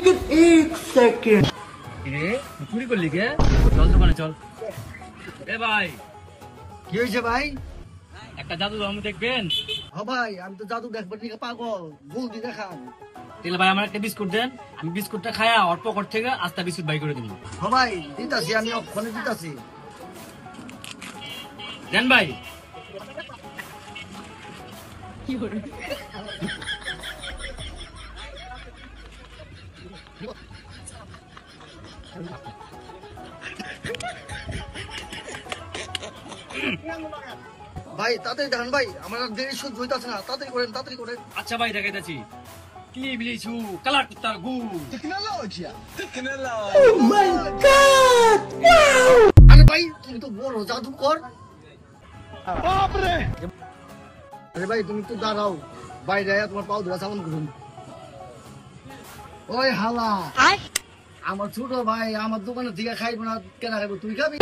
लेकिन एक सेकंड রে চুরি করলি কে? চল দোকানে চল। এ ভাই কি হয়েছে ভাই? একটা জাদু ধর্ম দেখবেন? ভাই আমি তো জাদু দেখবার দিকে পাগল, জলদি দেখান। তাহলে ভাই আমার একটা বিস্কুট দেন, আমি বিস্কুটটা খায়া ওর পকেট থেকে আস্তা বিস্কুট বাই করে দিব। ভাই দিতাছি, আমি ওখানে দিতাছি। দেন ভাই। ভাই তাড়াতাড়ি দেখান ভাই, আমার আর দেরি সহ্য হইতাছে না, তাড়াতাড়ি করেন, তাড়াতাড়ি করেন। আচ্ছা ভাই দেখাইতাছি। ক্লিবলিছু কালার কুত্তার গু। আরে ভাই তুমি তো বড় জাদুকর। আরে ভাই তুমি তো দাঁড়াও, বাইরে আয়া তোমার পাও ধরা সামন করুন। ওই হালা, আমার ছোট ভাই আমার দোকানে থেকে খাইবো না, কেন খাইবো? তুই খাবি?